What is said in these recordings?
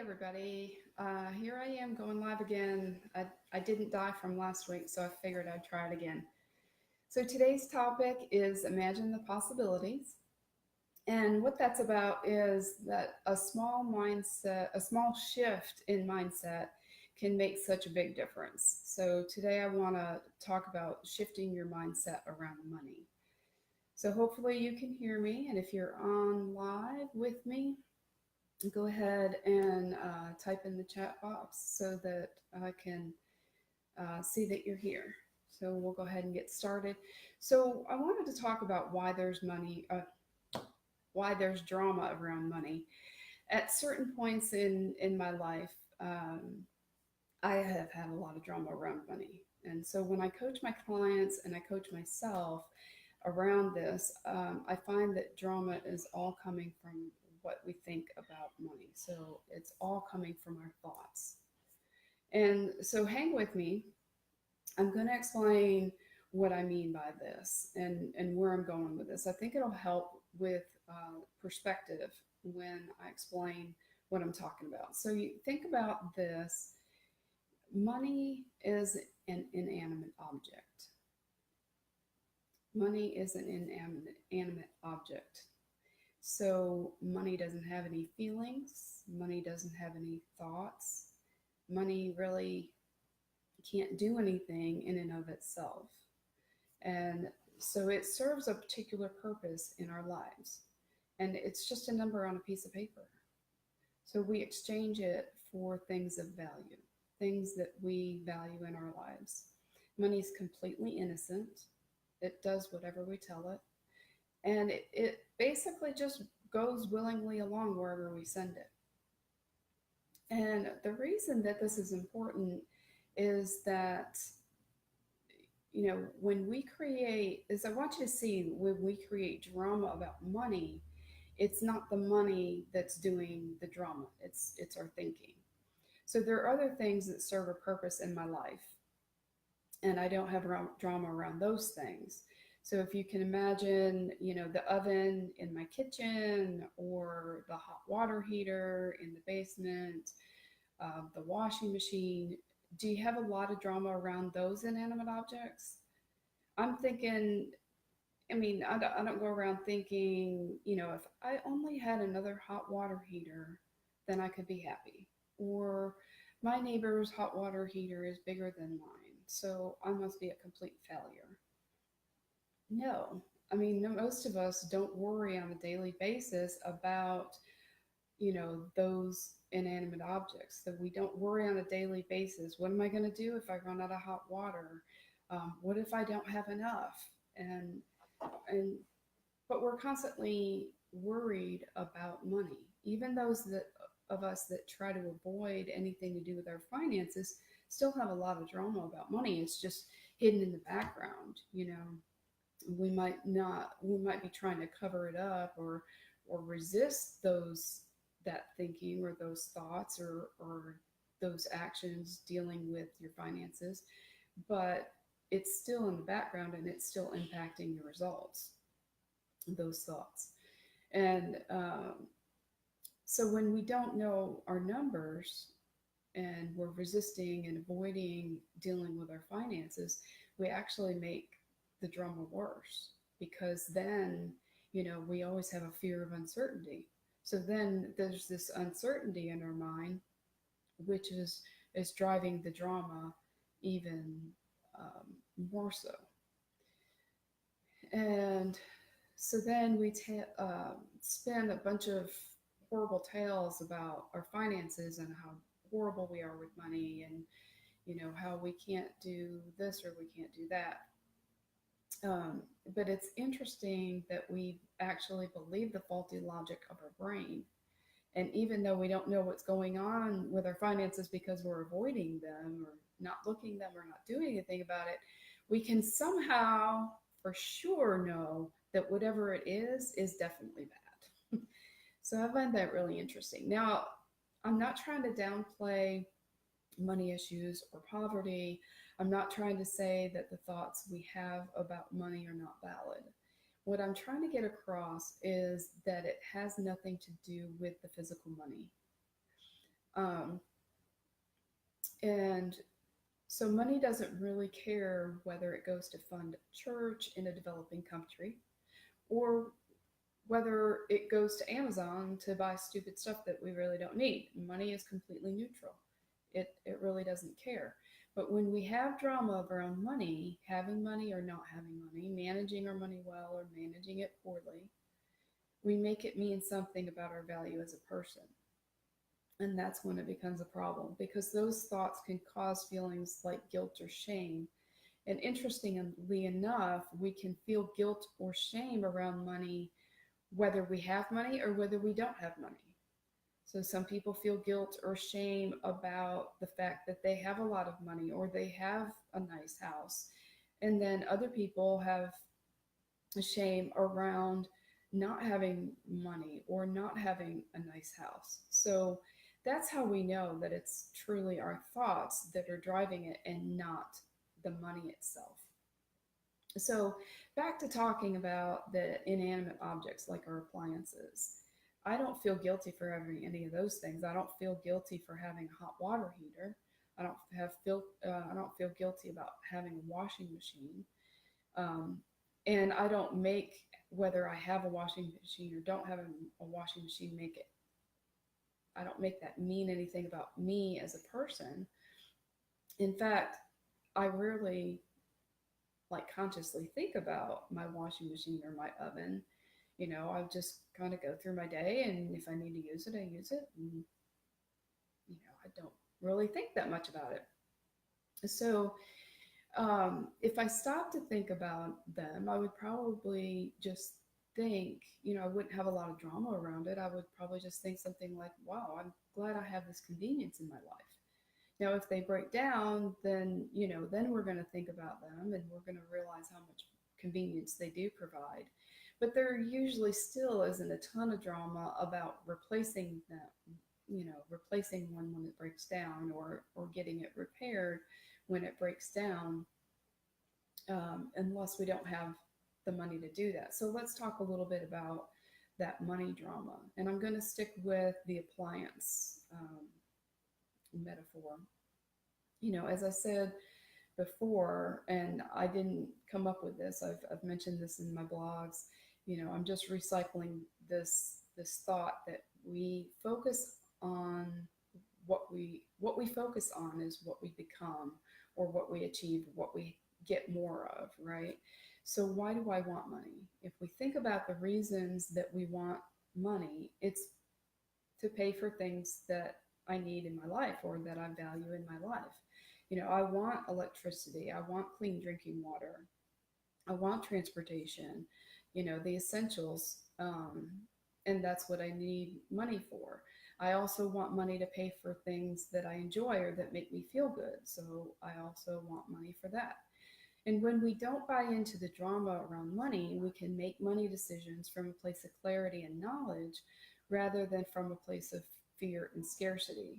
everybody. Here I am going live again. I didn't die from last week, so I figured I'd try it again. So today's topic is imagine the possibilities. And what that's about is that a small shift in mindset can make such a big difference. So today I want to talk about shifting your mindset around money. So hopefully you can hear me. And if you're on live with me, go ahead and type in the chat box so that I can see that you're here. So we'll go ahead and get started. So I wanted to talk about why there's drama around money. At certain points in my life, I have had a lot of drama around money. And so when I coach my clients and I coach myself around this, I find that drama is all coming from what we think about money. So it's all coming from our thoughts. And so hang with me. I'm going to explain what I mean by this and where I'm going with this. I think it'll help with perspective when I explain what I'm talking about. So you think about this. Money is an inanimate object. Money is an inanimate object. So money doesn't have any feelings. Money doesn't have any thoughts. Money really can't do anything in and of itself. And so it serves a particular purpose in our lives. And it's just a number on a piece of paper. So we exchange it for things of value, things that we value in our lives. Money is completely innocent. It does whatever we tell it. And it basically just goes willingly along wherever we send it. And the reason that this is important is that, when we create, is I want you to see when we create drama about money, it's not the money that's doing the drama, it's our thinking. So there are other things that serve a purpose in my life, and I don't have drama around those things. So if you can imagine, the oven in my kitchen or the hot water heater in the basement, the washing machine, do you have a lot of drama around those inanimate objects? I'm thinking, I don't go around thinking, if I only had another hot water heater, then I could be happy. Or my neighbor's hot water heater is bigger than mine, so I must be a complete failure. No, most of us don't worry on a daily basis about, those inanimate objects. That we don't worry on a daily basis. What am I going to do if I run out of hot water? What if I don't have enough? And and but we're constantly worried about money. Even those that of us that try to avoid anything to do with our finances still have a lot of drama about money. It's just hidden in the background. We might be trying to cover it up or resist that thinking or those thoughts or those actions dealing with your finances, but it's still in the background and it's still impacting your results, those thoughts. And so when we don't know our numbers and we're resisting and avoiding dealing with our finances, we actually make the drama worse, because then, we always have a fear of uncertainty. So then there's this uncertainty in our mind, which is driving the drama even more so. And so then we spin a bunch of horrible tales about our finances and how horrible we are with money, and how we can't do this or we can't do that. But it's interesting that we actually believe the faulty logic of our brain. And even though we don't know what's going on with our finances because we're avoiding them or not looking at them or not doing anything about it, we can somehow for sure know that whatever it is definitely bad. So I find that really interesting. Now, I'm not trying to downplay money issues or poverty. I'm not trying to say that the thoughts we have about money are not valid. What I'm trying to get across is that it has nothing to do with the physical money. Um, and so money doesn't really care whether it goes to fund a church in a developing country or whether it goes to Amazon to buy stupid stuff that we really don't need. Money is completely neutral. It really doesn't care. But when we have drama around money, having money or not having money, managing our money well or managing it poorly, we make it mean something about our value as a person. And that's when it becomes a problem because those thoughts can cause feelings like guilt or shame. And interestingly enough, we can feel guilt or shame around money whether we have money or whether we don't have money. So some people feel guilt or shame about the fact that they have a lot of money or they have a nice house. And then other people have shame around not having money or not having a nice house. So that's how we know that it's truly our thoughts that are driving it and not the money itself. So, back to talking about the inanimate objects like our appliances. I don't feel guilty for having any of those things. I don't feel guilty for having a hot water heater. I don't feel guilty about having a washing machine. Um, and I don't make whether I have a washing machine or don't have a washing machine make it. I don't make that mean anything about me as a person. In fact, I rarely like consciously think about my washing machine or my oven. I just kind of go through my day, and if I need to use it, I use it. And, I don't really think that much about it. So, if I stopped to think about them, I would probably just think, I wouldn't have a lot of drama around it. I would probably just think something like, wow, I'm glad I have this convenience in my life. Now, if they break down, then we're going to think about them and we're going to realize how much convenience they do provide. But there usually still isn't a ton of drama about replacing them, replacing one when it breaks down or getting it repaired when it breaks down, unless we don't have the money to do that. So let's talk a little bit about that money drama. And I'm going to stick with the appliance metaphor. As I said before, and I didn't come up with this, I've mentioned this in my blogs. I'm just recycling this thought that we focus on what we focus on is what we become or what we achieve, what we get more of, right? So why do I want money? If we think about the reasons that we want money, it's to pay for things that I need in my life or that I value in my life. I want electricity, I want clean drinking water, I want transportation, the essentials. And that's what I need money for. I also want money to pay for things that I enjoy or that make me feel good. So I also want money for that. And when we don't buy into the drama around money, we can make money decisions from a place of clarity and knowledge rather than from a place of fear and scarcity.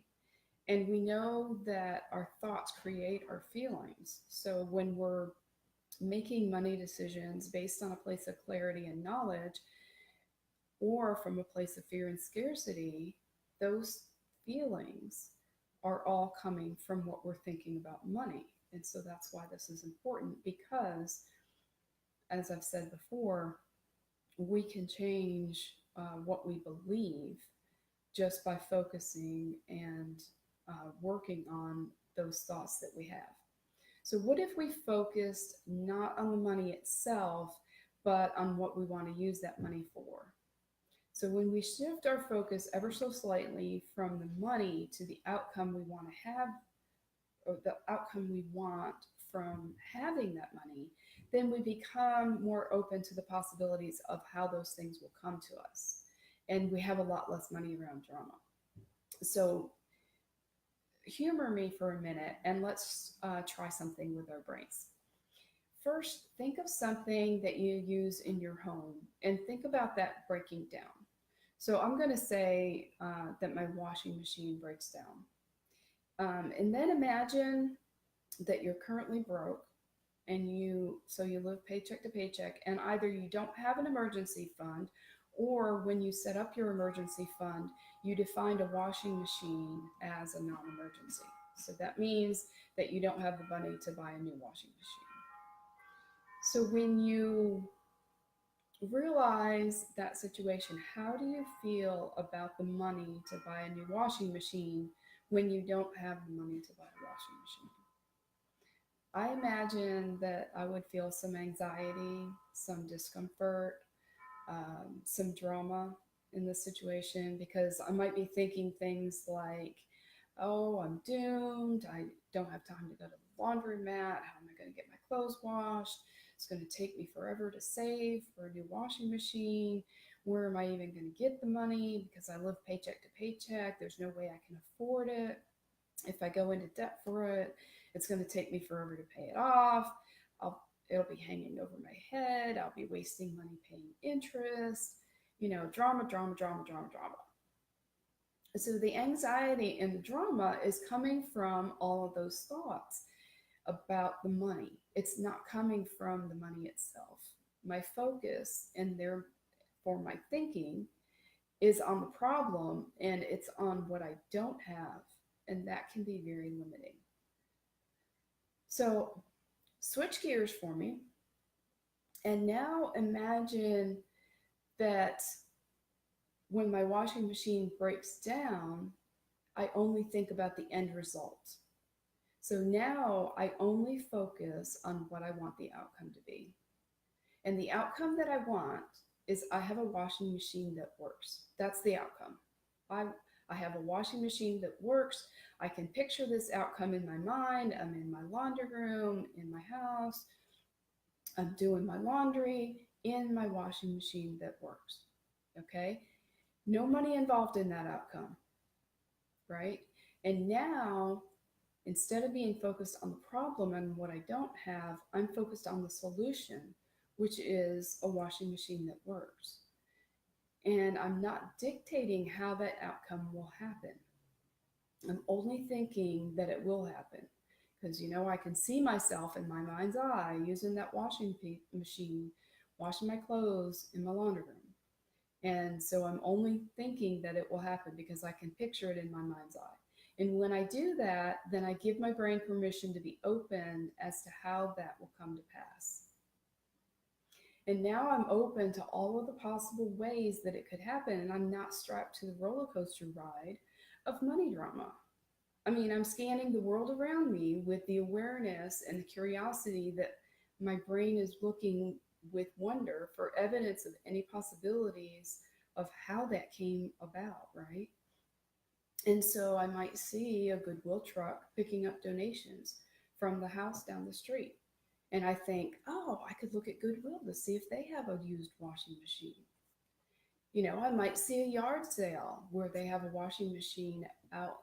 And we know that our thoughts create our feelings. So when we're making money decisions based on a place of clarity and knowledge or from a place of fear and scarcity, those feelings are all coming from what we're thinking about money. And so that's why this is important because, as I've said before, we can change what we believe just by focusing and working on those thoughts that we have. So, what if we focused not on the money itself, but on what we want to use that money for? So, when we shift our focus ever so slightly from the money to the outcome we want to have, or the outcome we want from having that money, then we become more open to the possibilities of how those things will come to us. And we have a lot less money around drama. So, humor me for a minute and let's try something with our brains. First, think of something that you use in your home and think about that breaking down. So I'm going to say that my washing machine breaks down. And then imagine that you're currently broke and you live paycheck to paycheck and either you don't have an emergency fund Or when you set up your emergency fund, you defined a washing machine as a non emergency. So that means that you don't have the money to buy a new washing machine. So when you realize that situation, how do you feel about the money to buy a new washing machine when you don't have the money to buy a washing machine? I imagine that I would feel some anxiety, some discomfort, some drama in this situation because I might be thinking things like, oh, I'm doomed. I don't have time to go to the laundromat. How am I going to get my clothes washed? It's going to take me forever to save for a new washing machine. Where am I even going to get the money? Because I live paycheck to paycheck. There's no way I can afford it. If I go into debt for it, it's going to take me forever to pay it off. It'll be hanging over my head. I'll be wasting money paying interest. Drama, drama, drama, drama, drama. So the anxiety and the drama is coming from all of those thoughts about the money. It's not coming from the money itself. My focus and therefore my thinking is on the problem, and it's on what I don't have, and that can be very limiting. So switch gears for me, and now imagine that when my washing machine breaks down, I only think about the end result. So now I only focus on what I want the outcome to be. And the outcome that I want is I have a washing machine that works. That's the outcome. I, I have a washing machine that works. I can picture this outcome in my mind. I'm in my laundry room, in my house. I'm doing my laundry in my washing machine that works. Okay? No money involved in that outcome, right? And now, instead of being focused on the problem and what I don't have, I'm focused on the solution, which is a washing machine that works. And I'm not dictating how that outcome will happen. I'm only thinking that it will happen. Because, I can see myself in my mind's eye using that washing machine, washing my clothes in my laundry room. And so I'm only thinking that it will happen because I can picture it in my mind's eye. And when I do that, then I give my brain permission to be open as to how that will come to pass. And now I'm open to all of the possible ways that it could happen. And I'm not strapped to the roller coaster ride of money drama. I mean, I'm scanning the world around me with the awareness and the curiosity that my brain is looking with wonder for evidence of any possibilities of how that came about, right? And so I might see a Goodwill truck picking up donations from the house down the street. And I think, oh, I could look at Goodwill to see if they have a used washing machine. I might see a yard sale where they have a washing machine out,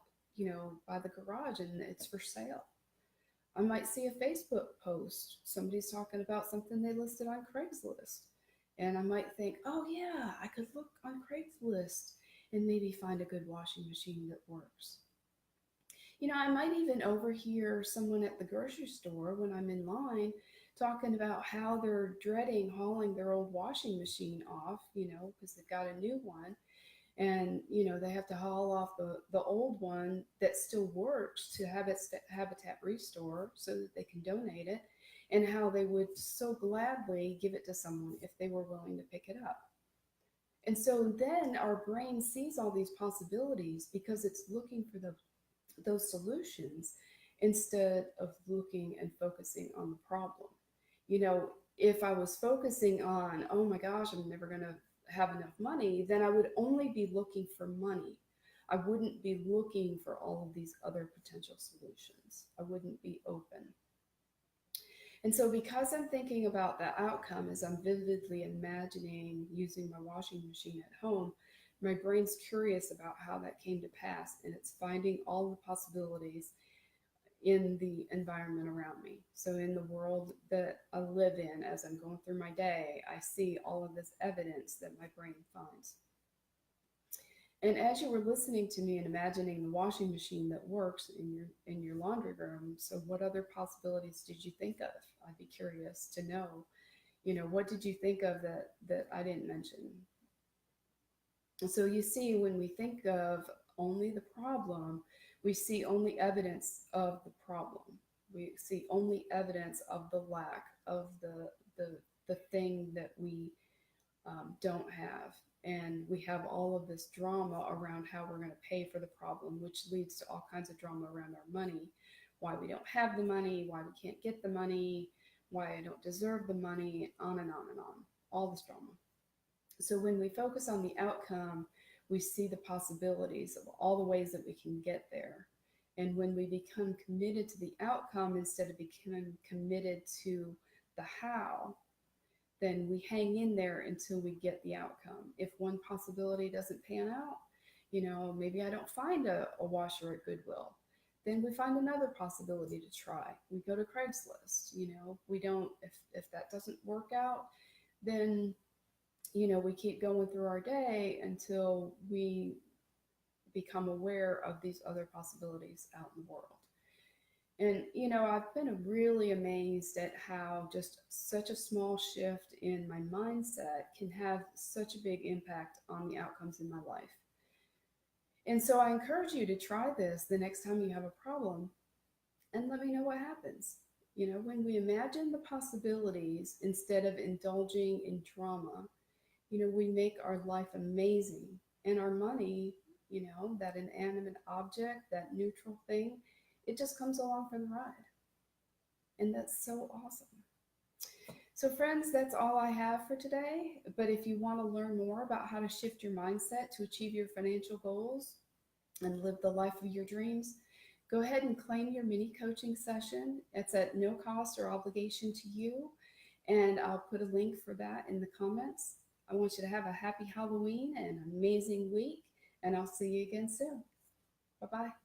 by the garage and it's for sale. I might see a Facebook post. Somebody's talking about something they listed on Craigslist. And I might think, oh, yeah, I could look on Craigslist and maybe find a good washing machine that works. I might even overhear someone at the grocery store when I'm in line talking about how they're dreading hauling their old washing machine off, because they've got a new one. And, they have to haul off the old one that still works to have its Habitat Restore so that they can donate it, and how they would so gladly give it to someone if they were willing to pick it up. And so then our brain sees all these possibilities because it's looking for those solutions instead of looking and focusing on the problem. If I was focusing on, oh my gosh, I'm never going to have enough money, then I would only be looking for money. I wouldn't be looking for all of these other potential solutions. I wouldn't be open. And so because I'm thinking about that outcome as I'm vividly imagining using my washing machine at home, my brain's curious about how that came to pass, and it's finding all the possibilities in the environment around me. So in the world that I live in, as I'm going through my day, I see all of this evidence that my brain finds. And as you were listening to me and imagining the washing machine that works in your laundry room, so what other possibilities did you think of? I'd be curious to know. What did you think of that I didn't mention? And so you see, when we think of only the problem, we see only evidence of the problem. We see only evidence of the lack of the thing that we don't have. And we have all of this drama around how we're going to pay for the problem, which leads to all kinds of drama around our money, why we don't have the money, why we can't get the money, why I don't deserve the money, on and on and on. All this drama. So when we focus on the outcome, we see the possibilities of all the ways that we can get there. And when we become committed to the outcome instead of becoming committed to the how, then we hang in there until we get the outcome. If one possibility doesn't pan out, maybe I don't find a washer at Goodwill, then we find another possibility to try. We go to Craigslist. We don't, if that doesn't work out, then we keep going through our day until we become aware of these other possibilities out in the world. And, I've been really amazed at how just such a small shift in my mindset can have such a big impact on the outcomes in my life. And so I encourage you to try this the next time you have a problem and let me know what happens. When we imagine the possibilities instead of indulging in drama, we make our life amazing. And our money, that inanimate object, that neutral thing, it just comes along for the ride. And that's so awesome. So, friends, that's all I have for today. But if you want to learn more about how to shift your mindset to achieve your financial goals and live the life of your dreams, go ahead and claim your mini coaching session. It's at no cost or obligation to you. And I'll put a link for that in the comments. I want you to have a happy Halloween and an amazing week. And I'll see you again soon. Bye bye.